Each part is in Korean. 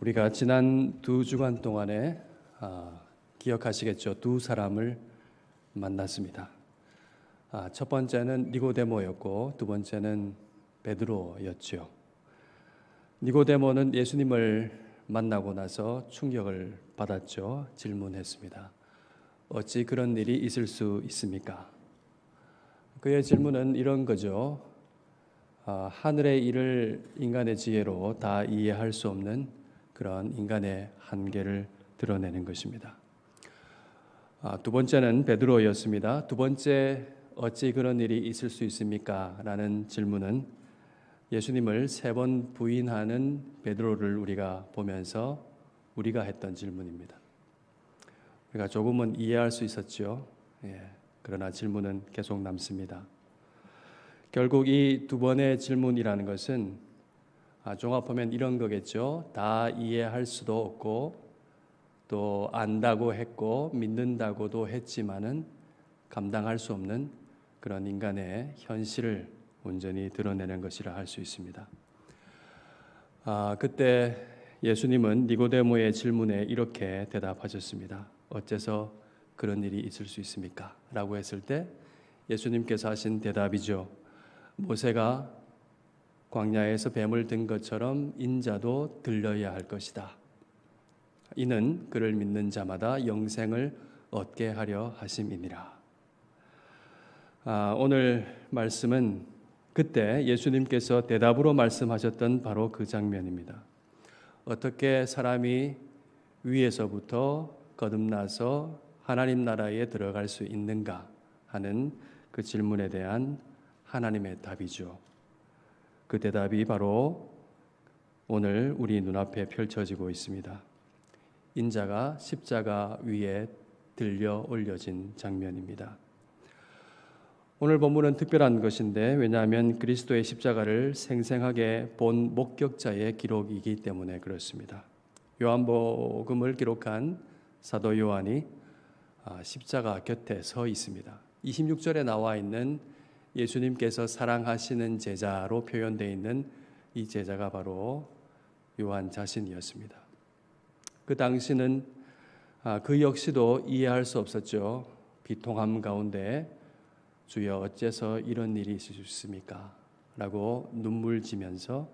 우리가 지난 두 주간 동안에 기억하시겠죠? 두 사람을 만났습니다. 첫 번째는 니고데모였고 두 번째는 베드로였죠. 니고데모는 예수님을 만나고 나서 충격을 받았죠. 질문했습니다. 어찌 그런 일이 있을 수 있습니까? 그의 질문은 이런 거죠. 하늘의 일을 인간의 지혜로 다 이해할 수 없는 그런 인간의 한계를 드러내는 것입니다. 두 번째는 베드로였습니다. 두 번째, 어찌 그런 일이 있을 수 있습니까? 라는 질문은 예수님을 3번 부인하는 베드로를 우리가 보면서 우리가 했던 질문입니다. 우리가 조금은 이해할 수 있었죠. 그러나 질문은 계속 남습니다. 결국 이 두 번의 질문이라는 것은 종합하면 이런 거겠죠. 다 이해할 수도 없고 또 안다고 했고 믿는다고도 했지만은 감당할 수 없는 그런 인간의 현실을 온전히 드러내는 것이라 할 수 있습니다. 그때 예수님은 니고데모의 질문에 이렇게 대답하셨습니다. 어째서 그런 일이 있을 수 있습니까? 라고 했을 때 예수님께서 하신 대답이죠. 모세가 광야에서 뱀을 든 것처럼 인자도 들려야 할 것이다. 이는 그를 믿는 자마다 영생을 얻게 하려 하심이니라. 오늘 말씀은 그때 예수님께서 대답으로 말씀하셨던 바로 그 장면입니다. 어떻게 사람이 위에서부터 거듭나서 하나님 나라에 들어갈 수 있는가 하는 그 질문에 대한 하나님의 답이죠. 그 대답이 바로 오늘 우리 눈앞에 펼쳐지고 있습니다. 인자가 십자가 위에 들려 올려진 장면입니다. 오늘 본문은 특별한 것인데 왜냐하면 그리스도의 십자가를 생생하게 본 목격자의 기록이기 때문에 그렇습니다. 요한복음을 기록한 사도 요한이 십자가 곁에 서 있습니다. 26절에 나와 있는 예수님께서 사랑하시는 제자로 표현되어 있는 이 제자가 바로 요한 자신이었습니다. 그 당시는 그 역시도 이해할 수 없었죠. 비통함 가운데 주여 어째서 이런 일이 있을 수 있습니까? 라고 눈물 지면서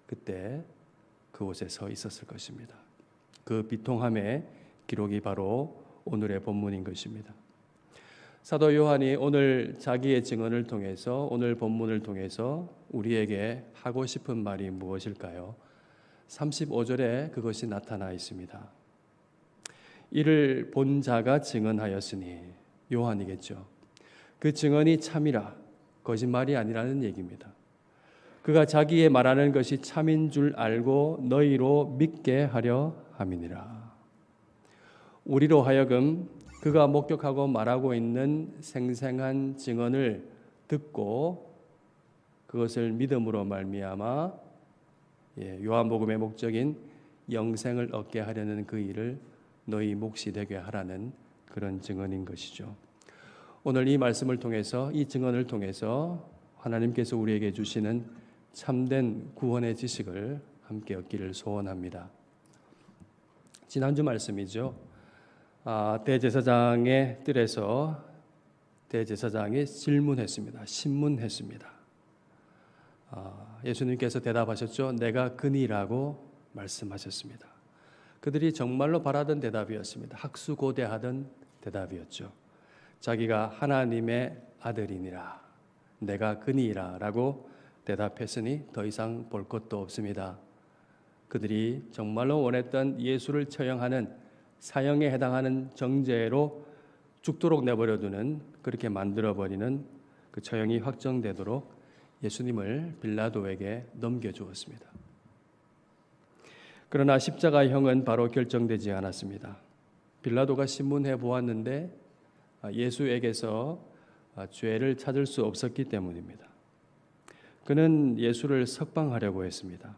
그때 그곳에 서 있었을 것입니다. 그 비통함의 기록이 바로 오늘의 본문인 것입니다. 사도 요한이 오늘 자기의 증언을 통해서 오늘 본문을 통해서 우리에게 하고 싶은 말이 무엇일까요? 35절에 그것이 나타나 있습니다. 이를 본 자가 증언하였으니 요한이겠죠. 그 증언이 참이라 거짓말이 아니라는 얘기입니다. 그가 자기의 말하는 것이 참인 줄 알고 너희로 믿게 하려 함이니라. 우리로 하여금 그가 목격하고 말하고 있는 생생한 증언을 듣고 그것을 믿음으로 말미암아 요한복음의 목적인 영생을 얻게 하려는 그 일을 너희 몫이 되게 하라는 그런 증언인 것이죠. 오늘 이 말씀을 통해서 이 증언을 통해서 하나님께서 우리에게 주시는 참된 구원의 지식을 함께 얻기를 소원합니다. 지난주 말씀이죠. 대제사장의 뜰에서 대제사장이 질문했습니다. 신문했습니다. 예수님께서 대답하셨죠. 내가 그니라고 말씀하셨습니다. 그들이 정말로 바라던 대답이었습니다. 학수고대하던 대답이었죠. 자기가 하나님의 아들이니라. 내가 그니라 라고 대답했으니 더 이상 볼 것도 없습니다. 그들이 정말로 원했던 예수를 처형하는 사형에 해당하는 정죄로 죽도록 내버려두는 그렇게 만들어버리는 그 처형이 확정되도록 예수님을 빌라도에게 넘겨주었습니다. 그러나 십자가형은 바로 결정되지 않았습니다. 빌라도가 신문해 보았는데 예수에게서 죄를 찾을 수 없었기 때문입니다. 그는 예수를 석방하려고 했습니다.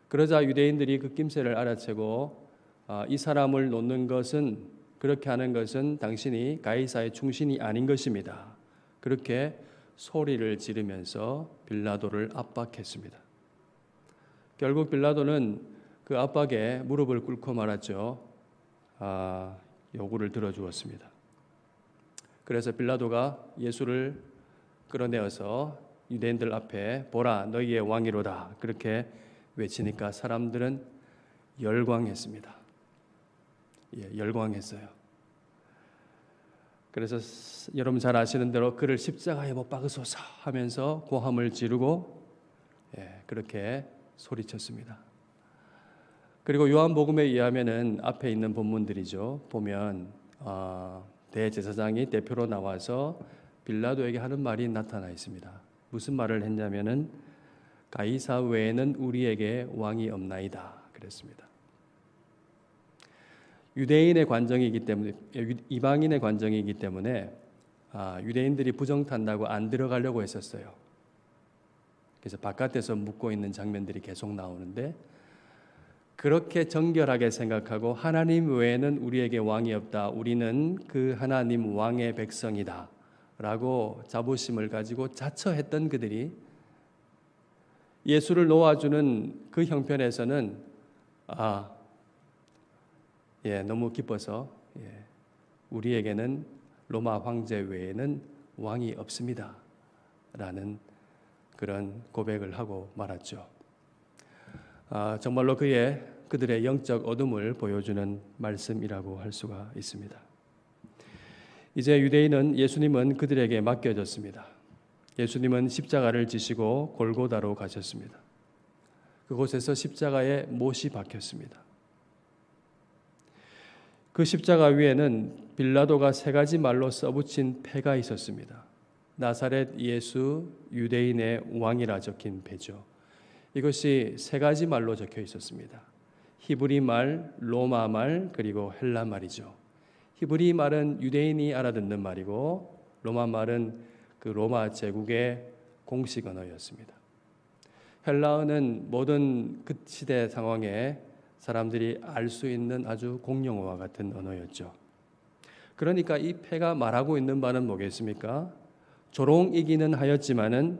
그러자 유대인들이 그 낌새를 알아채고 이 사람을 놓는 것은 그렇게 하는 것은 당신이 가이사의 충신이 아닌 것입니다. 그렇게 소리를 지르면서 빌라도를 압박했습니다. 결국 빌라도는 그 압박에 무릎을 꿇고 말았죠. 요구를 들어주었습니다. 그래서 빌라도가 예수를 끌어내어서 유대인들 앞에 보라 너희의 왕이로다 그렇게 외치니까 사람들은 열광했습니다. 열광했어요. 그래서 여러분 잘 아시는 대로 그를 십자가에 못 박으소서 하면서 고함을 지르고 그렇게 소리쳤습니다. 그리고 요한복음에 의하면은 앞에 있는 본문들이죠. 보면 대제사장이 대표로 나와서 빌라도에게 하는 말이 나타나 있습니다. 무슨 말을 했냐면은 가이사 외에는 우리에게 왕이 없나이다 그랬습니다. 유대인의 관정이기 때문에 이방인의 관정이기 때문에 유대인들이 부정탄다고 안 들어가려고 했었어요. 그래서 바깥에서 묵고 있는 장면들이 계속 나오는데 그렇게 정결하게 생각하고 하나님 외에는 우리에게 왕이 없다. 우리는 그 하나님 왕의 백성이다. 라고 자부심을 가지고 자처했던 그들이 예수를 놓아주는 그 형편에서는 너무 기뻐서 우리에게는 로마 황제 외에는 왕이 없습니다. 라는 그런 고백을 하고 말았죠. 정말로 그들의 영적 어둠을 보여주는 말씀이라고 할 수가 있습니다. 이제 유대인은 예수님은 그들에게 맡겨졌습니다. 예수님은 십자가를 지시고 골고다로 가셨습니다. 그곳에서 십자가에 못이 박혔습니다. 그 십자가 위에는 빌라도가 3가지 말로 써붙인 패가 있었습니다. 나사렛 예수 유대인의 왕이라 적힌 패죠. 이것이 3가지 말로 적혀 있었습니다. 히브리 말, 로마 말, 그리고 헬라 말이죠. 히브리 말은 유대인이 알아듣는 말이고 로마 말은 그 로마 제국의 공식 언어였습니다. 헬라어는 모든 그 시대 상황에 사람들이 알 수 있는 아주 공용어와 같은 언어였죠. 그러니까 이 패가 말하고 있는 바는 뭐겠습니까? 조롱이기는 하였지만은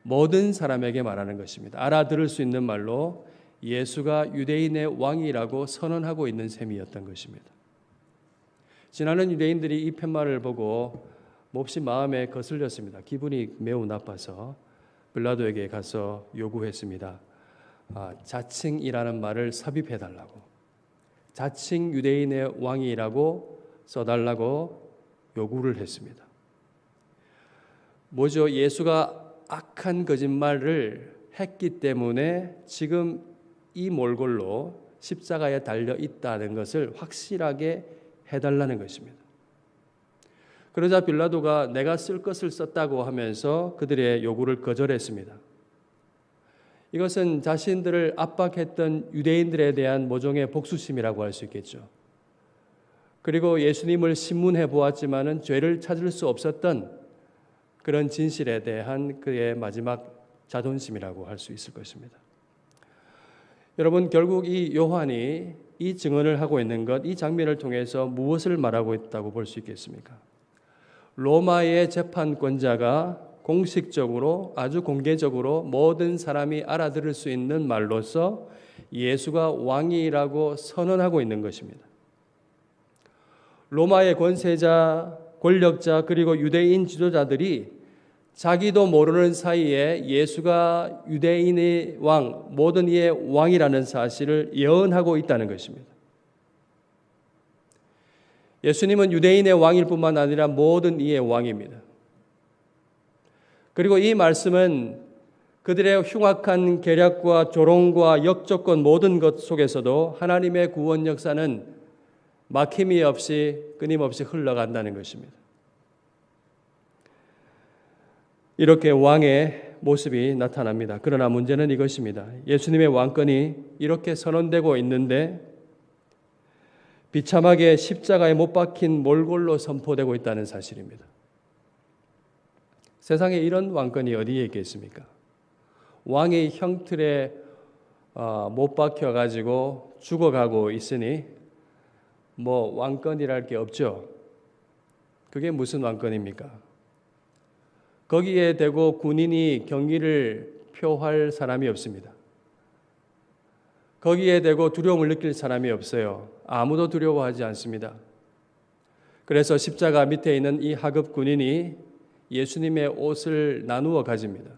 모든 사람에게 말하는 것입니다. 알아들을 수 있는 말로 예수가 유대인의 왕이라고 선언하고 있는 셈이었던 것입니다. 지나는 유대인들이 이 팻말을 보고 몹시 마음에 거슬렸습니다. 기분이 매우 나빠서 빌라도에게 가서 요구했습니다. 자칭이라는 말을 삽입해달라고, 자칭 유대인의 왕이라고 써달라고 요구를 했습니다. 뭐죠? 예수가 악한 거짓말을 했기 때문에 지금 이 몰골로 십자가에 달려 있다는 것을 확실하게 해달라는 것입니다. 그러자 빌라도가 내가 쓸 것을 썼다고 하면서 그들의 요구를 거절했습니다. 이것은 자신들을 압박했던 유대인들에 대한 모종의 복수심이라고 할 수 있겠죠. 그리고 예수님을 신문해 보았지만은 죄를 찾을 수 없었던 그런 진실에 대한 그의 마지막 자존심이라고 할 수 있을 것입니다. 여러분, 결국 이 요한이 이 증언을 하고 있는 것, 이 장면을 통해서 무엇을 말하고 있다고 볼 수 있겠습니까? 로마의 재판권자가 공식적으로 아주 공개적으로 모든 사람이 알아들을 수 있는 말로서 예수가 왕이라고 선언하고 있는 것입니다. 로마의 권세자, 권력자 그리고 유대인 지도자들이 자기도 모르는 사이에 예수가 유대인의 왕, 모든 이의 왕이라는 사실을 예언하고 있다는 것입니다. 예수님은 유대인의 왕일 뿐만 아니라 모든 이의 왕입니다. 그리고 이 말씀은 그들의 흉악한 계략과 조롱과 역조건 모든 것 속에서도 하나님의 구원 역사는 막힘이 없이 끊임없이 흘러간다는 것입니다. 이렇게 왕의 모습이 나타납니다. 그러나 문제는 이것입니다. 예수님의 왕권이 이렇게 선언되고 있는데 비참하게 십자가에 못 박힌 몰골로 선포되고 있다는 사실입니다. 세상에 이런 왕권이 어디에 있겠습니까? 왕의 형틀에 못 박혀가지고 죽어가고 있으니 뭐 왕권이랄 게 없죠. 그게 무슨 왕권입니까? 거기에 대고 군인이 경의를 표할 사람이 없습니다. 거기에 대고 두려움을 느낄 사람이 없어요. 아무도 두려워하지 않습니다. 그래서 십자가 밑에 있는 이 하급 군인이 예수님의 옷을 나누어 가집니다.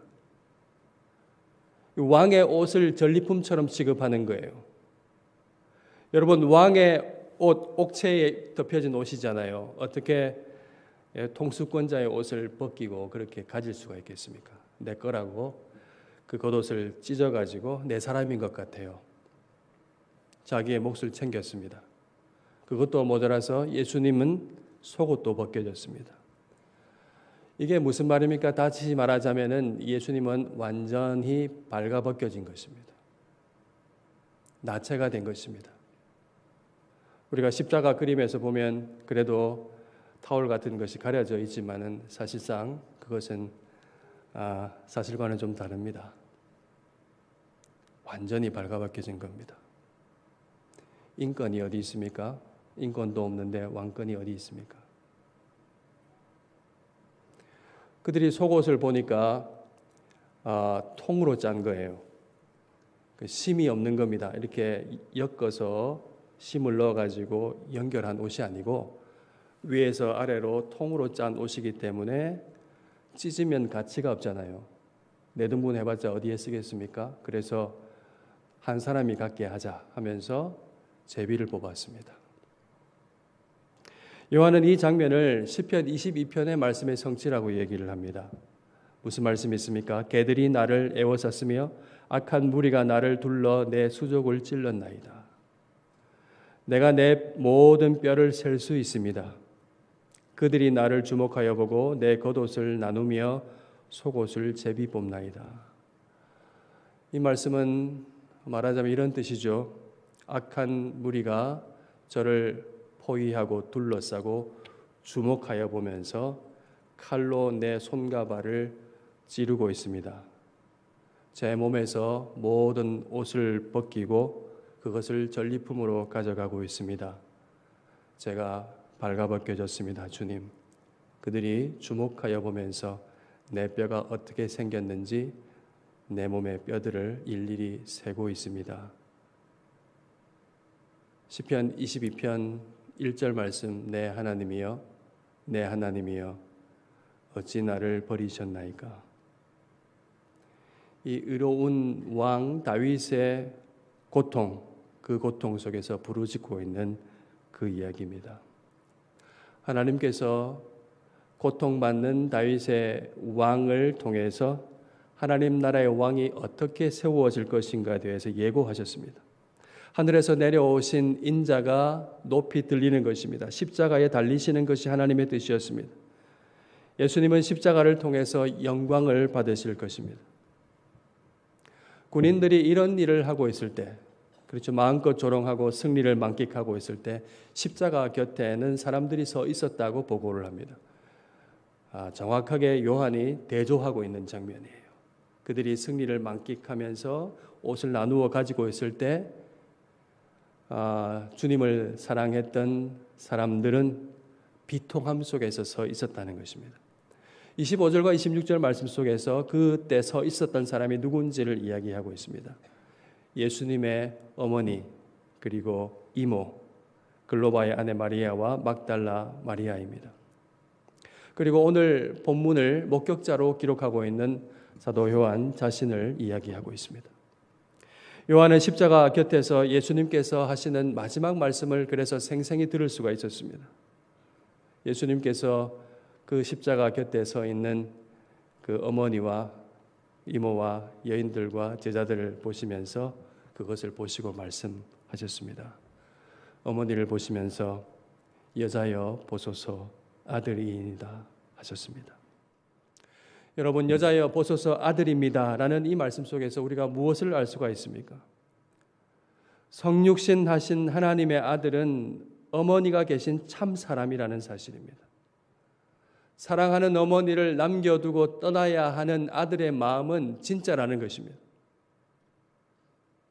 왕의 옷을 전리품처럼 취급하는 거예요. 여러분, 왕의 옷, 옥체에 덮여진 옷이잖아요. 어떻게 통수권자의 옷을 벗기고 그렇게 가질 수가 있겠습니까? 내 거라고 그 겉옷을 찢어가지고 내 사람인 것 같아요. 자기의 몫을 챙겼습니다. 그것도 모자라서 예수님은 속옷도 벗겨졌습니다. 이게 무슨 말입니까? 다시 말하자면은 예수님은 완전히 발가벗겨진 것입니다. 나체가 된 것입니다. 우리가 십자가 그림에서 보면 그래도 타올 같은 것이 가려져 있지만은 사실상 그것은 사실과는 좀 다릅니다. 완전히 발가벗겨진 겁니다. 인권이 어디 있습니까? 인권도 없는데 왕권이 어디 있습니까? 그들이 속옷을 보니까 통으로 짠 거예요. 심이 없는 겁니다. 이렇게 엮어서 심을 넣어가지고 연결한 옷이 아니고 위에서 아래로 통으로 짠 옷이기 때문에 찢으면 가치가 없잖아요. 내 등분 해봤자 어디에 쓰겠습니까? 그래서 한 사람이 갖게 하자 하면서 제비를 뽑았습니다. 요한은 이 장면을 시편 22편의 말씀의 성취라고 얘기를 합니다. 무슨 말씀이 있습니까? 개들이 나를 애워쌌으며 악한 무리가 나를 둘러 내 수족을 찔렀나이다. 내가 내 모든 뼈를 셀 수 있습니다. 그들이 나를 주목하여 보고 내 겉옷을 나누며 속옷을 제비 뽑나이다. 이 말씀은 말하자면 이런 뜻이죠. 악한 무리가 저를 포위하고 둘러싸고 주목하여 보면서 칼로 내 손과 발을 찌르고 있습니다. 제 몸에서 모든 옷을 벗기고 그것을 전리품으로 가져가고 있습니다. 제가 발가벗겨졌습니다, 주님. 그들이 주목하여 보면서 내 뼈가 어떻게 생겼는지 내 몸의 뼈들을 일일이 세고 있습니다. 시편 22편 1절 말씀, 내 하나님이여, 내 하나님이여, 어찌 나를 버리셨나이까? 이 의로운 왕 다윗의 고통, 그 고통 속에서 부르짖고 있는 그 이야기입니다. 하나님께서 고통받는 다윗의 왕을 통해서 하나님 나라의 왕이 어떻게 세워질 것인가에 대해서 예고하셨습니다. 하늘에서 내려오신 인자가 높이 들리는 것입니다. 십자가에 달리시는 것이 하나님의 뜻이었습니다. 예수님은 십자가를 통해서 영광을 받으실 것입니다. 군인들이 이런 일을 하고 있을 때, 그렇죠, 마음껏 조롱하고 승리를 만끽하고 있을 때 십자가 곁에는 사람들이 서 있었다고 보고를 합니다. 정확하게 요한이 대조하고 있는 장면이에요. 그들이 승리를 만끽하면서 옷을 나누어 가지고 있을 때 주님을 사랑했던 사람들은 비통함 속에서 서 있었다는 것입니다. 25절과 26절 말씀 속에서 그때 서 있었던 사람이 누군지를 이야기하고 있습니다. 예수님의 어머니 그리고 이모 글로바의 아내 마리아와 막달라 마리아입니다. 그리고 오늘 본문을 목격자로 기록하고 있는 사도 요한 자신을 이야기하고 있습니다. 요한은 십자가 곁에서 예수님께서 하시는 마지막 말씀을 그래서 생생히 들을 수가 있었습니다. 예수님께서 그 십자가 곁에 서 있는 그 어머니와 이모와 여인들과 제자들을 보시면서 그것을 보시고 말씀하셨습니다. 어머니를 보시면서 여자여 보소서 아들이이다 하셨습니다. 여러분, 여자여 보소서 아들입니다 라는 이 말씀 속에서 우리가 무엇을 알 수가 있습니까? 성육신 하신 하나님의 아들은 어머니가 계신 참 사람이라는 사실입니다. 사랑하는 어머니를 남겨두고 떠나야 하는 아들의 마음은 진짜라는 것입니다.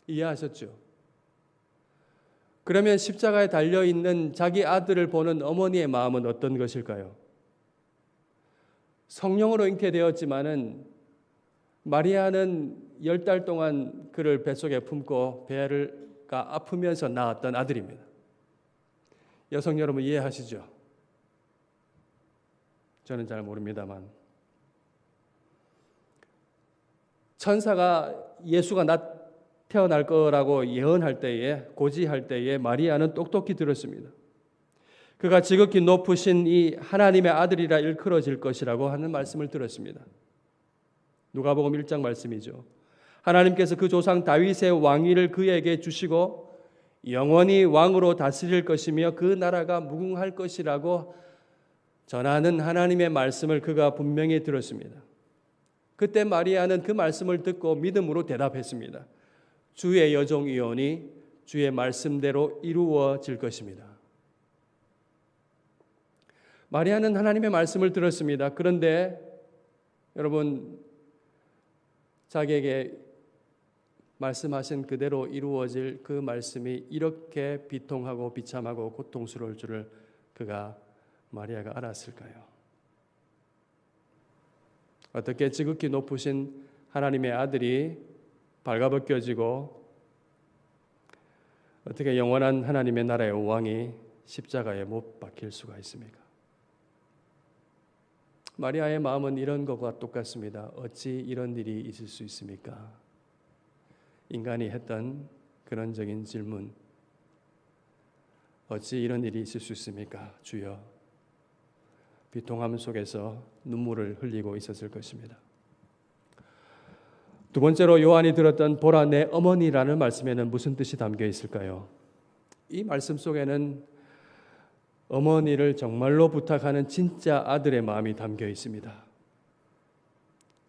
이해하셨죠? 그러면 십자가에 달려있는 자기 아들을 보는 어머니의 마음은 어떤 것일까요? 성령으로 잉태되었지만은 마리아는 10달 동안 그를 뱃속에 품고 배가 아프면서 낳았던 아들입니다. 여성 여러분 이해하시죠? 저는 잘 모릅니다만 천사가 예수가 태어날 거라고 예언할 때에, 고지할 때에 마리아는 똑똑히 들었습니다. 그가 지극히 높으신 이 하나님의 아들이라 일컬어질 것이라고 하는 말씀을 들었습니다. 누가복음 1장 말씀이죠. 하나님께서 그 조상 다윗의 왕위를 그에게 주시고 영원히 왕으로 다스릴 것이며 그 나라가 무궁할 것이라고 전하는 하나님의 말씀을 그가 분명히 들었습니다. 그때 마리아는 그 말씀을 듣고 믿음으로 대답했습니다. 주의 여종이오니 주의 말씀대로 이루어질 것입니다. 마리아는 하나님의 말씀을 들었습니다. 그런데 여러분, 자기에게 말씀하신 그대로 이루어질 그 말씀이 이렇게 비통하고 비참하고 고통스러울 줄을 마리아가 알았을까요? 어떻게 지극히 높으신 하나님의 아들이 발가벗겨지고 어떻게 영원한 하나님의 나라의 왕이 십자가에 못 박힐 수가 있습니까? 마리아의 마음은 이런 것과 똑같습니다. 어찌 이런 일이 있을 수 있습니까? 인간이 했던 근원적인 질문. 어찌 이런 일이 있을 수 있습니까? 주여. 비통함 속에서 눈물을 흘리고 있었을 것입니다. 두 번째로 요한이 들었던 보라 내 어머니라는 말씀에는 무슨 뜻이 담겨 있을까요? 이 말씀 속에는 어머니를 정말로 부탁하는 진짜 아들의 마음이 담겨 있습니다.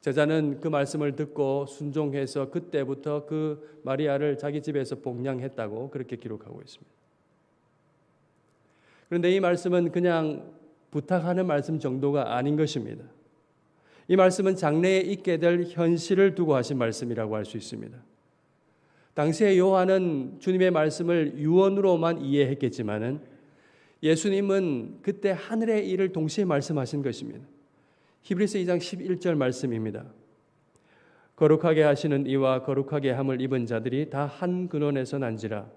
제자는 그 말씀을 듣고 순종해서 그때부터 그 마리아를 자기 집에서 복양했다고 그렇게 기록하고 있습니다. 그런데 이 말씀은 그냥 부탁하는 말씀 정도가 아닌 것입니다. 이 말씀은 장래에 있게 될 현실을 두고 하신 말씀이라고 할 수 있습니다. 당시에 요한은 주님의 말씀을 유언으로만 이해했겠지만은 예수님은 그때 하늘의 일을 동시에 말씀하신 것입니다. 히브리서 2장 11절 말씀입니다. 거룩하게 하시는 이와 거룩하게 함을 입은 자들이 다 한 근원에서 난지라.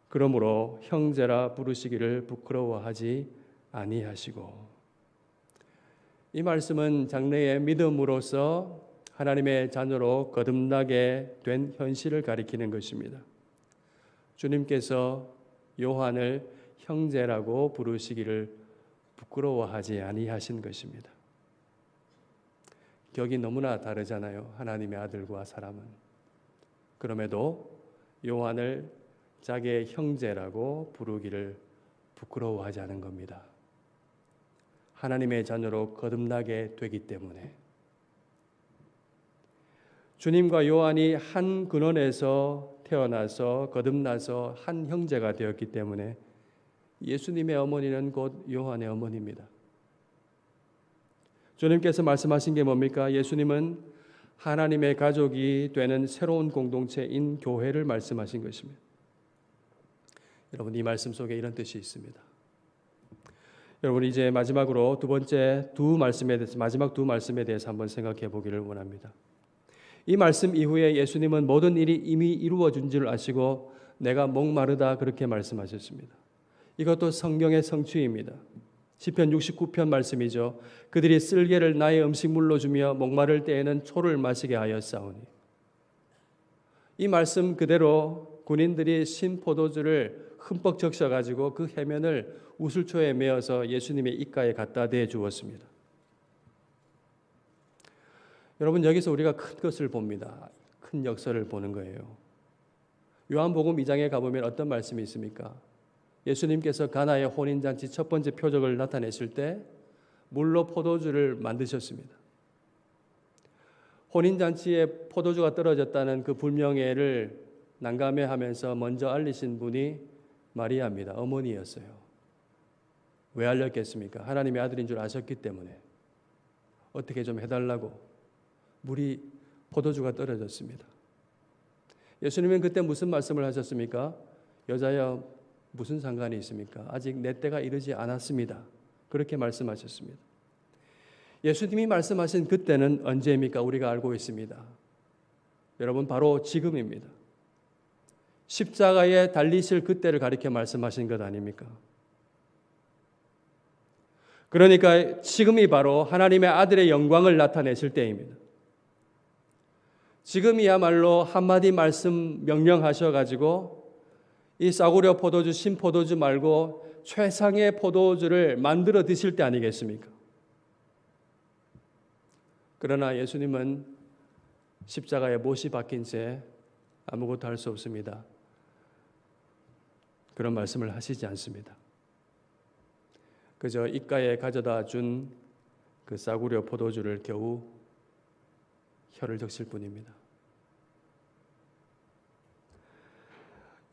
그러므로 형제라 부르시기를 부끄러워하지 아니하시고. 이 말씀은 장래의 믿음으로서 하나님의 자녀로 거듭나게 된 현실을 가리키는 것입니다. 주님께서 요한을 형제라고 부르시기를 부끄러워하지 아니하신 것입니다. 격이 너무나 다르잖아요. 하나님의 아들과 사람은. 그럼에도 요한을 자기의 형제라고 부르기를 부끄러워하지 않은 겁니다. 하나님의 자녀로 거듭나게 되기 때문에. 주님과 요한이 한 근원에서 태어나서 거듭나서 한 형제가 되었기 때문에 예수님의 어머니는 곧 요한의 어머니입니다. 주님께서 말씀하신 게 뭡니까? 예수님은 하나님의 가족이 되는 새로운 공동체인 교회를 말씀하신 것입니다. 여러분, 이 말씀 속에 이런 뜻이 있습니다. 여러분, 이제 마지막으로 마지막 두 말씀에 대해서 한번 생각해 보기를 원합니다. 이 말씀 이후에 예수님은 모든 일이 이미 이루어진 줄 아시고 내가 목마르다 그렇게 말씀하셨습니다. 이것도 성경의 성취입니다. 시편 69편 말씀이죠. 그들이 쓸개를 나의 음식물로 주며 목마를 때에는 초를 마시게 하였사오니. 이 말씀 그대로 군인들이 신 포도주를 흠뻑 적셔가지고 그 해면을 우슬초에 메어서 예수님의 입가에 갖다 대 주었습니다. 여러분, 여기서 우리가 큰 것을 봅니다. 큰 역사를 보는 거예요. 요한복음 2장에 가보면 어떤 말씀이 있습니까? 예수님께서 가나의 혼인잔치 첫 번째 표적을 나타내실 때 물로 포도주를 만드셨습니다. 혼인잔치에 포도주가 떨어졌다는 그 불명예를 난감해하면서 먼저 알리신 분이 마리아입니다. 어머니였어요. 왜 알렸겠습니까? 하나님의 아들인 줄 아셨기 때문에. 어떻게 좀 해달라고. 물이 포도주가 떨어졌습니다. 예수님은 그때 무슨 말씀을 하셨습니까? 여자여 무슨 상관이 있습니까? 아직 내 때가 이르지 않았습니다. 그렇게 말씀하셨습니다. 예수님이 말씀하신 그때는 언제입니까? 우리가 알고 있습니다. 여러분 바로 지금입니다. 십자가에 달리실 그때를 가리켜 말씀하신 것 아닙니까? 그러니까 지금이 바로 하나님의 아들의 영광을 나타내실 때입니다. 지금이야말로 한마디 말씀 명령하셔가지고 이 싸구려 포도주, 신포도주 말고 최상의 포도주를 만들어 드실 때 아니겠습니까? 그러나 예수님은 십자가에 못이 박힌 채 아무것도 할 수 없습니다. 그런 말씀을 하시지 않습니다. 그저 입가에 가져다 준 그 싸구려 포도주를 겨우 혀를 적실 뿐입니다.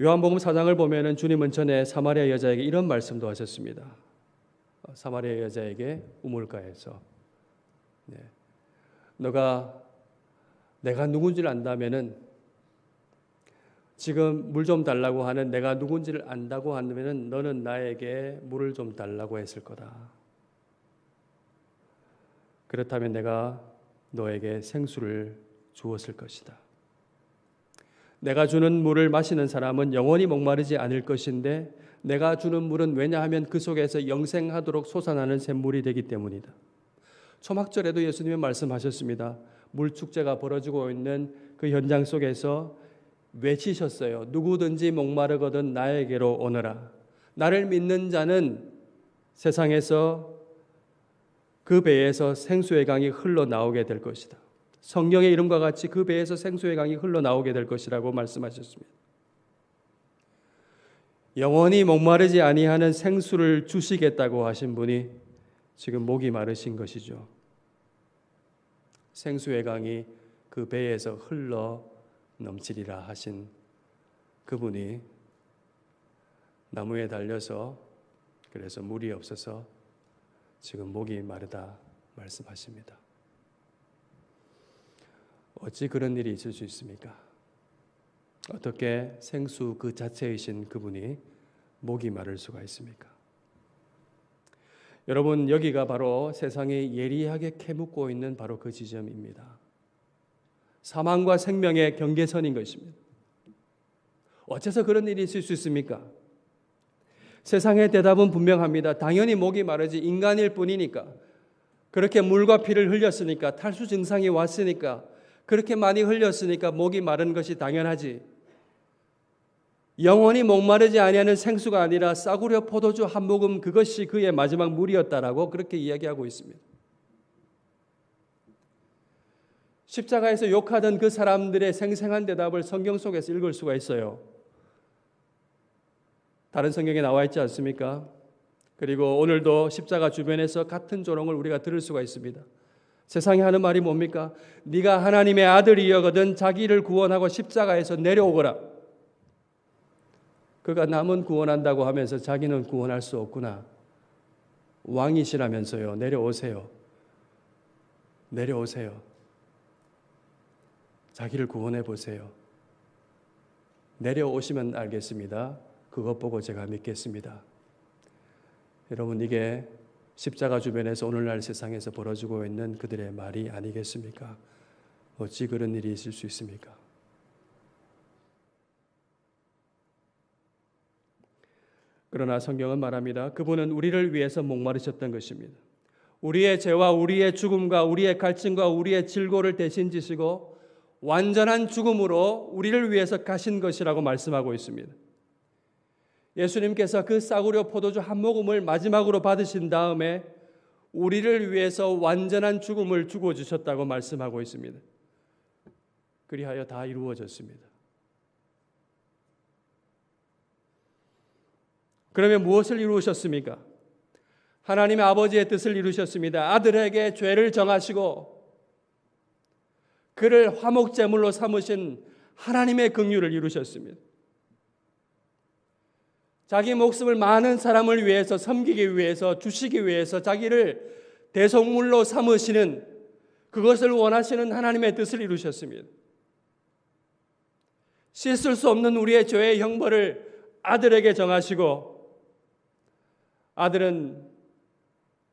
요한복음 4장을 보면은 주님은 전에 사마리아 여자에게 이런 말씀도 하셨습니다. 사마리아 여자에게 우물가에서 너가 내가 누군지를 안다면은 지금 물 좀 달라고 하는 내가 누군지를 안다고 한다면은 너는 나에게 물을 좀 달라고 했을 거다. 그렇다면 내가 너에게 생수를 주었을 것이다. 내가 주는 물을 마시는 사람은 영원히 목마르지 않을 것인데 내가 주는 물은 왜냐하면 그 속에서 영생하도록 솟아나는 샘물이 되기 때문이다. 초막절에도 예수님이 말씀하셨습니다. 물축제가 벌어지고 있는 그 현장 속에서 외치셨어요. 누구든지 목마르거든 나에게로 오너라. 나를 믿는 자는 세상에서 그 배에서 생수의 강이 흘러나오게 될 것이다. 성경의 이름과 같이 그 배에서 생수의 강이 흘러나오게 될 것이라고 말씀하셨습니다. 영원히 목마르지 아니하는 생수를 주시겠다고 하신 분이 지금 목이 마르신 것이죠. 생수의 강이 그 배에서 흘러 넘치리라 하신 그분이 나무에 달려서 그래서 물이 없어서 지금 목이 마르다 말씀하십니다. 어찌 그런 일이 있을 수 있습니까? 어떻게 생수 그 자체이신 그분이 목이 마를 수가 있습니까? 여러분, 여기가 바로 세상이 예리하게 캐묻고 있는 바로 그 지점입니다. 사망과 생명의 경계선인 것입니다. 어째서 그런 일이 있을 수 있습니까? 세상의 대답은 분명합니다. 당연히 목이 마르지, 인간일 뿐이니까. 그렇게 물과 피를 흘렸으니까, 탈수 증상이 왔으니까, 그렇게 많이 흘렸으니까 목이 마른 것이 당연하지. 영원히 목마르지 아니하는 생수가 아니라 싸구려 포도주 한 모금, 그것이 그의 마지막 물이었다라고 그렇게 이야기하고 있습니다. 십자가에서 욕하던 그 사람들의 생생한 대답을 성경 속에서 읽을 수가 있어요. 다른 성경에 나와 있지 않습니까? 그리고 오늘도 십자가 주변에서 같은 조롱을 우리가 들을 수가 있습니다. 세상이 하는 말이 뭡니까? 네가 하나님의 아들이여거든 자기를 구원하고 십자가에서 내려오거라. 그가 남은 구원한다고 하면서 자기는 구원할 수 없구나. 왕이시라면서요. 내려오세요. 내려오세요. 자기를 구원해 보세요. 내려오시면 알겠습니다. 그것 보고 제가 믿겠습니다. 여러분, 이게 십자가 주변에서 오늘날 세상에서 벌어지고 있는 그들의 말이 아니겠습니까? 어찌 그런 일이 있을 수 있습니까? 그러나 성경은 말합니다. 그분은 우리를 위해서 목마르셨던 것입니다. 우리의 죄와 우리의 죽음과 우리의 갈증과 우리의 질고를 대신 지시고 완전한 죽음으로 우리를 위해서 가신 것이라고 말씀하고 있습니다. 예수님께서 그 싸구려 포도주 한 모금을 마지막으로 받으신 다음에 우리를 위해서 완전한 죽음을 주고 주셨다고 말씀하고 있습니다. 그리하여 다 이루어졌습니다. 그러면 무엇을 이루셨습니까? 하나님의 아버지의 뜻을 이루셨습니다. 아들에게 죄를 정하시고 그를 화목제물로 삼으신 하나님의 긍휼을 이루셨습니다. 자기 목숨을 많은 사람을 위해서 섬기기 위해서 주시기 위해서 자기를 대속물로 삼으시는 그것을 원하시는 하나님의 뜻을 이루셨습니다. 씻을 수 없는 우리의 죄의 형벌을 아들에게 정하시고 아들은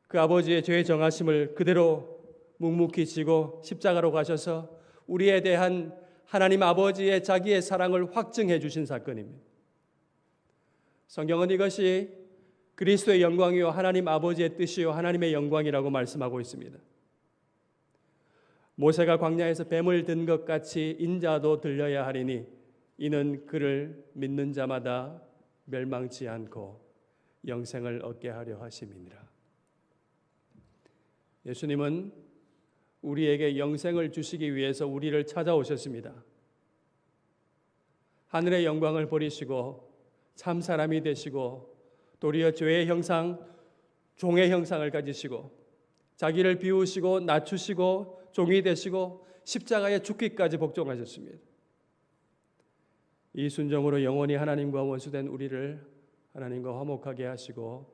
그 아버지의 죄의 정하심을 그대로 묵묵히 지고 십자가로 가셔서 우리에 대한 하나님 아버지의 자기의 사랑을 확증해 주신 사건입니다. 성경은 이것이 그리스도의 영광이요 하나님 아버지의 뜻이요 하나님의 영광이라고 말씀하고 있습니다. 모세가 광야에서 뱀을 든 것 같이 인자도 들려야 하리니 이는 그를 믿는 자마다 멸망치 않고 영생을 얻게 하려 하심이니라. 예수님은 우리에게 영생을 주시기 위해서 우리를 찾아오셨습니다. 하늘의 영광을 버리시고 참 사람이 되시고 도리어 죄의 형상, 종의 형상을 가지시고 자기를 비우시고 낮추시고 종이 되시고 십자가에 죽기까지 복종하셨습니다. 이 순종으로 영원히 하나님과 원수된 우리를 하나님과 화목하게 하시고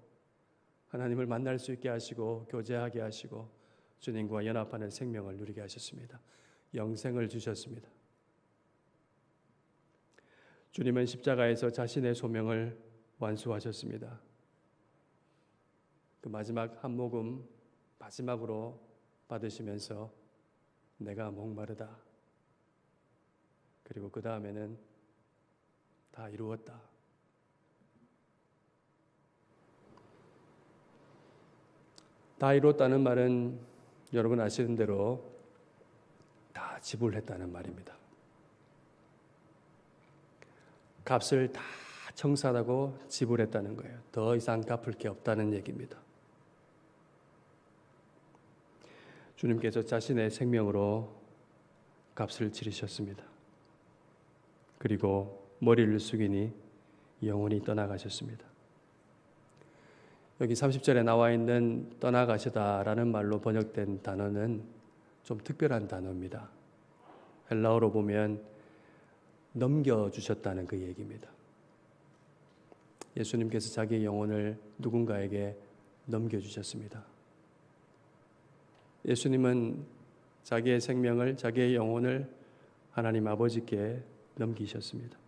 하나님을 만날 수 있게 하시고 교제하게 하시고 주님과 연합하는 생명을 누리게 하셨습니다. 영생을 주셨습니다. 주님은 십자가에서 자신의 소명을 완수하셨습니다. 그 마지막 한 모금 마지막으로 받으시면서 내가 목마르다. 그리고 그 다음에는 다 이루었다. 다 이루었다는 말은 여러분 아시는 대로 다 지불했다는 말입니다. 값을 다 청산하고 지불했다는 거예요. 더 이상 갚을 게 없다는 얘기입니다. 주님께서 자신의 생명으로 값을 치르셨습니다. 그리고 머리를 숙이니 영원히 떠나가셨습니다. 여기 30절에 나와 있는 떠나가시다라는 말로 번역된 단어는 좀 특별한 단어입니다. 헬라어로 보면 넘겨주셨다는 그 얘기입니다. 예수님께서 자기의 영혼을 누군가에게 넘겨주셨습니다. 예수님은 자기의 생명을, 자기의 영혼을 하나님 아버지께 넘기셨습니다.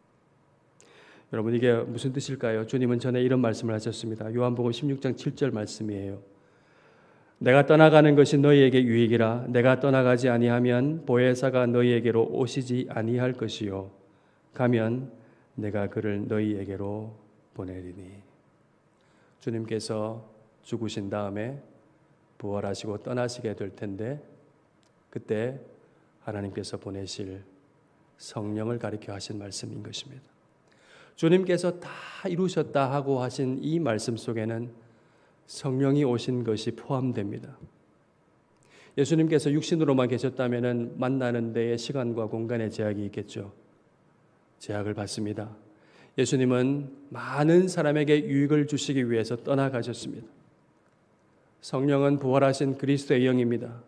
여러분 이게 무슨 뜻일까요? 주님은 전에 이런 말씀을 하셨습니다. 요한복음 16장 7절 말씀이에요. 내가 떠나가는 것이 너희에게 유익이라. 내가 떠나가지 아니하면 보혜사가 너희에게로 오시지 아니할 것이요 가면 내가 그를 너희에게로 보내리니. 주님께서 죽으신 다음에 부활하시고 떠나시게 될 텐데 그때 하나님께서 보내실 성령을 가리켜 하신 말씀인 것입니다. 주님께서 다 이루셨다 하고 하신 이 말씀 속에는 성령이 오신 것이 포함됩니다. 예수님께서 육신으로만 계셨다면 만나는 데에 시간과 공간의 제약이 있겠죠. 제약을 받습니다. 예수님은 많은 사람에게 유익을 주시기 위해서 떠나가셨습니다. 성령은 부활하신 그리스도의 영입니다.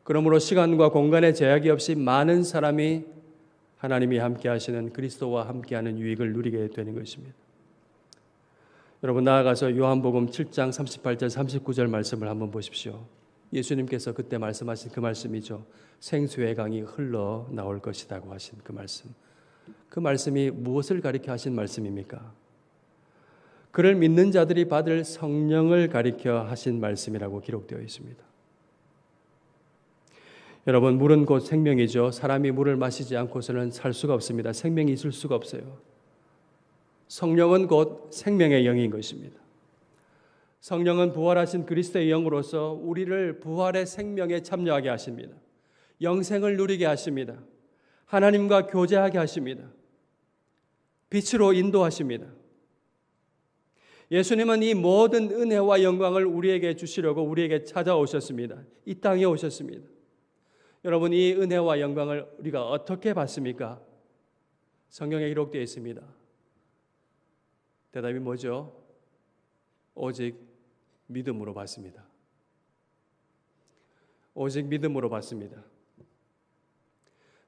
그러므로 시간과 공간의 제약이 없이 많은 사람이 하나님이 함께 하시는 그리스도와 함께하는 유익을 누리게 되는 것입니다. 여러분 나아가서 요한복음 7장 38절 39절 말씀을 한번 보십시오. 예수님께서 그때 말씀하신 그 말씀이죠. 생수의 강이 흘러 나올 것이라고 하신 그 말씀. 그 말씀이 무엇을 가리켜 하신 말씀입니까? 그를 믿는 자들이 받을 성령을 가리켜 하신 말씀이라고 기록되어 있습니다. 여러분 물은 곧 생명이죠. 사람이 물을 마시지 않고서는 살 수가 없습니다. 생명이 있을 수가 없어요. 성령은 곧 생명의 영인 것입니다. 성령은 부활하신 그리스도의 영으로서 우리를 부활의 생명에 참여하게 하십니다. 영생을 누리게 하십니다. 하나님과 교제하게 하십니다. 빛으로 인도하십니다. 예수님은 이 모든 은혜와 영광을 우리에게 주시려고 우리에게 찾아오셨습니다. 이 땅에 오셨습니다. 여러분 이 은혜와 영광을 우리가 어떻게 받습니까? 성경에 기록되어 있습니다. 대답이 뭐죠? 오직 믿음으로 받습니다. 오직 믿음으로 받습니다.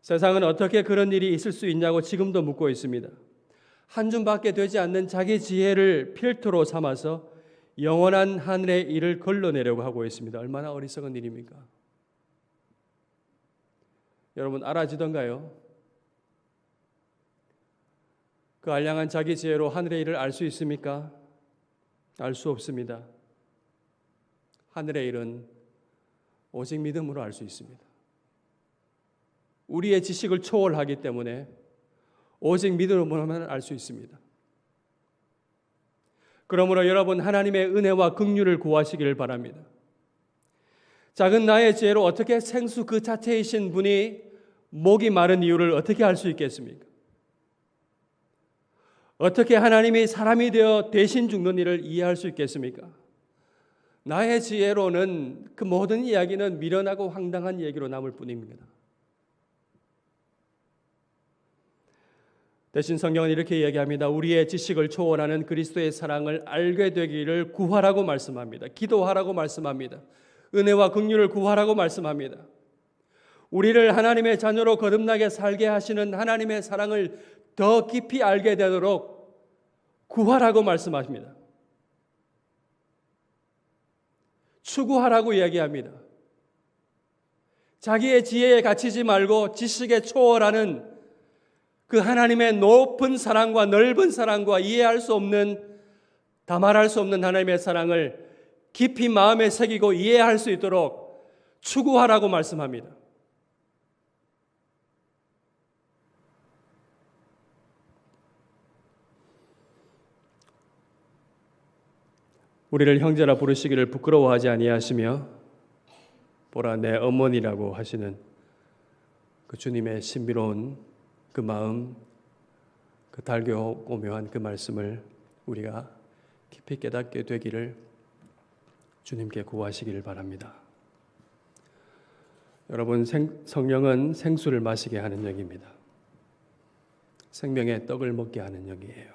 세상은 어떻게 그런 일이 있을 수 있냐고 지금도 묻고 있습니다. 한 줌밖에 되지 않는 자기 지혜를 필터로 삼아서 영원한 하늘의 일을 걸러내려고 하고 있습니다. 얼마나 어리석은 일입니까? 여러분 알아지던가요? 그 알량한 자기 지혜로 하늘의 일을 알 수 있습니까? 알 수 없습니다. 하늘의 일은 오직 믿음으로 알 수 있습니다. 우리의 지식을 초월하기 때문에 오직 믿음으로만 알 수 있습니다. 그러므로 여러분, 하나님의 은혜와 긍휼을 구하시기를 바랍니다. 작은 나의 죄로 어떻게 생수 그 자체이신 분이 목이 마른 이유를 어떻게 알 수 있겠습니까? 어떻게 하나님이 사람이 되어 대신 죽는 일을 이해할 수 있겠습니까? 나의 지혜로는 그 모든 이야기는 미련하고 황당한 얘기로 남을 뿐입니다. 대신 성경은 이렇게 이야기합니다. 우리의 지식을 초월하는 그리스도의 사랑을 알게 되기를 구하라고 말씀합니다. 기도하라고 말씀합니다. 은혜와 긍휼을 구하라고 말씀합니다. 우리를 하나님의 자녀로 거듭나게 살게 하시는 하나님의 사랑을 더 깊이 알게 되도록 구하라고 말씀하십니다. 추구하라고 이야기합니다. 자기의 지혜에 갇히지 말고 지식에 초월하는 그 하나님의 높은 사랑과 넓은 사랑과 이해할 수 없는, 다 말할 수 없는 하나님의 사랑을 깊이 마음에 새기고 이해할 수 있도록 추구하라고 말씀합니다. 우리를 형제라 부르시기를 부끄러워하지 아니하시며 보라 내 어머니라고 하시는 그 주님의 신비로운 그 마음, 그 달교 오묘한 그 말씀을 우리가 깊이 깨닫게 되기를 주님께 구하시기를 바랍니다. 여러분, 성령은 생수를 마시게 하는 영입니다. 생명의 떡을 먹게 하는 영이에요.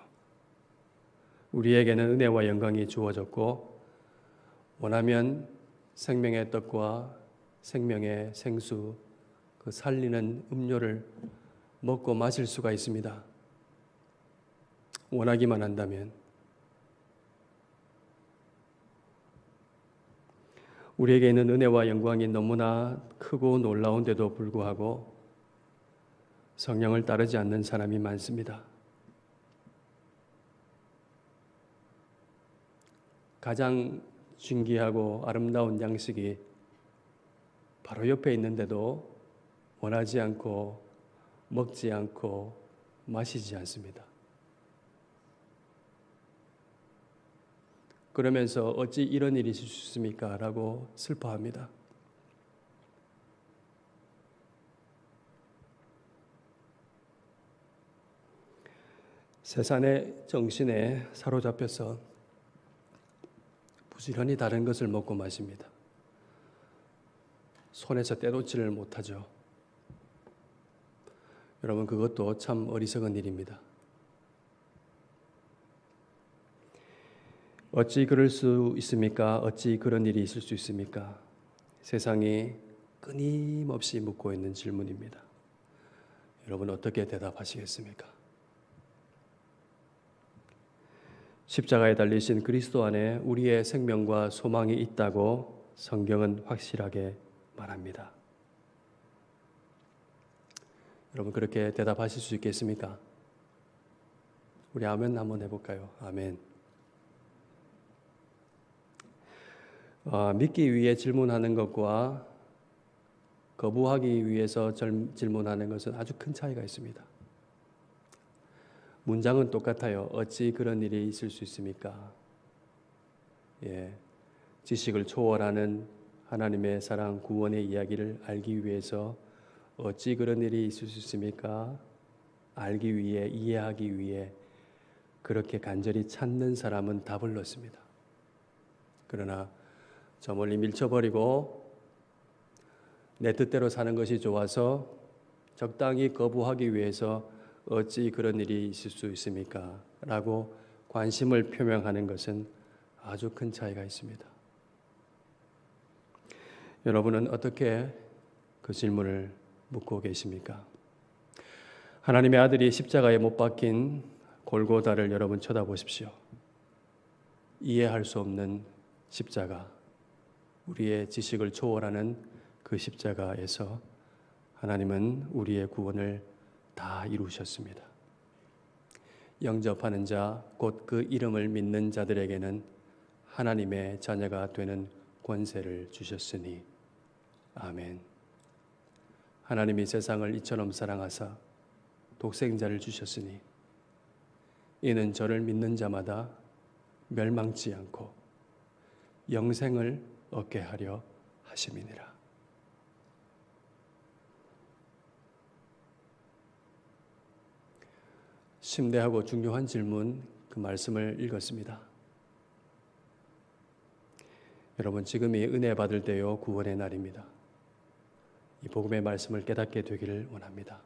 우리에게는 은혜와 영광이 주어졌고 원하면 생명의 떡과 생명의 생수, 그 살리는 음료를 먹고 마실 수가 있습니다. 원하기만 한다면. 우리에게 있는 은혜와 영광이 너무나 크고 놀라운데도 불구하고 성령을 따르지 않는 사람이 많습니다. 가장 신기하고 아름다운 양식이 바로 옆에 있는데도 원하지 않고 먹지 않고 마시지 않습니다. 그러면서 어찌 이런 일이 있을 수 있습니까? 라고 슬퍼합니다. 세상의 정신에 사로잡혀서 부지런히 다른 것을 먹고 마십니다. 손에서 떼놓지를 못하죠. 여러분, 그것도 참 어리석은 일입니다. 어찌 그럴 수 있습니까? 어찌 그런 일이 있을 수 있습니까? 세상이 끊임없이 묻고 있는 질문입니다. 여러분, 어떻게 대답하시겠습니까? 십자가에 달리신 그리스도 안에 우리의 생명과 소망이 있다고 성경은 확실하게 말합니다. 여러분, 그렇게 대답하실 수 있겠습니까? 우리 아멘 한번 해볼까요? 아멘. 믿기 위해 질문하는 것과 거부하기 위해서 질문하는 것은 아주 큰 차이가 있습니다. 문장은 똑같아요. 어찌 그런 일이 있을 수 있습니까? 지식을 초월하는 하나님의 사랑, 구원의 이야기를 알기 위해서 어찌 그런 일이 있을 수 있습니까? 알기 위해, 이해하기 위해 그렇게 간절히 찾는 사람은 답을 넣습니다. 그러나 저 멀리 밀쳐버리고 내 뜻대로 사는 것이 좋아서 적당히 거부하기 위해서 어찌 그런 일이 있을 수 있습니까? 라고 관심을 표명하는 것은 아주 큰 차이가 있습니다. 여러분은 어떻게 그 질문을 묻고 계십니까? 하나님의 아들이 십자가에 못 박힌 골고다를 여러분 쳐다보십시오. 이해할 수 없는 십자가, 우리의 지식을 초월하는 그 십자가에서 하나님은 우리의 구원을 다 이루셨습니다. 영접하는 자, 곧 그 이름을 믿는 자들에게는 하나님의 자녀가 되는 권세를 주셨으니 아멘. 하나님이 세상을 이처럼 사랑하사 독생자를 주셨으니 이는 저를 믿는 자마다 멸망치 않고 영생을 얻게 하려 하심이니라. 심대하고 중요한 질문, 그 말씀을 읽었습니다. 여러분, 지금이 은혜 받을 때요 구원의 날입니다. 이 복음의 말씀을 깨닫게 되기를 원합니다.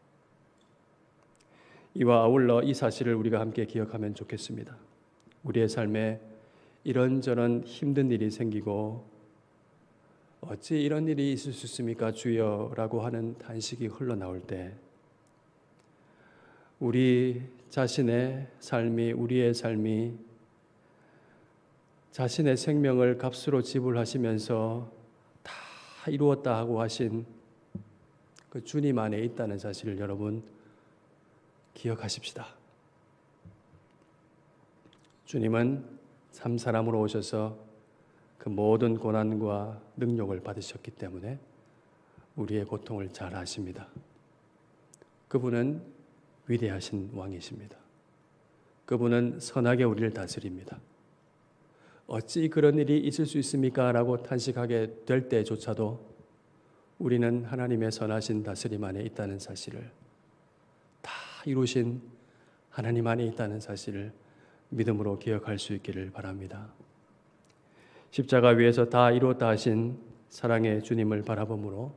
이와 아울러 이 사실을 우리가 함께 기억하면 좋겠습니다. 우리의 삶에 이런저런 힘든 일이 생기고 어찌 이런 일이 있을 수 있습니까 주여라고 하는 탄식이 흘러나올 때 우리 자신의 삶이, 우리의 삶이 자신의 생명을 값으로 지불하시면서 다 이루었다 하고 하신 그 주님 안에 있다는 사실을 여러분 기억하십시다. 주님은 참 사람으로 오셔서 그 모든 고난과 능력을 받으셨기 때문에 우리의 고통을 잘 아십니다. 그분은 위대하신 왕이십니다. 그분은 선하게 우리를 다스립니다. 어찌 그런 일이 있을 수 있습니까? 라고 탄식하게 될 때조차도 우리는 하나님의 선하신 다스림 안에 있다는 사실을, 다 이루신 하나님 안에 있다는 사실을 믿음으로 기억할 수 있기를 바랍니다. 십자가 위에서 다 이루었다 하신 사랑의 주님을 바라봄으로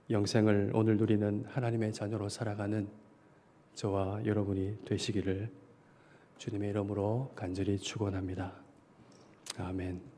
영생을 오늘 누리는 하나님의 자녀로 살아가는 저와 여러분이 되시기를 주님의 이름으로 간절히 축원합니다. 아멘.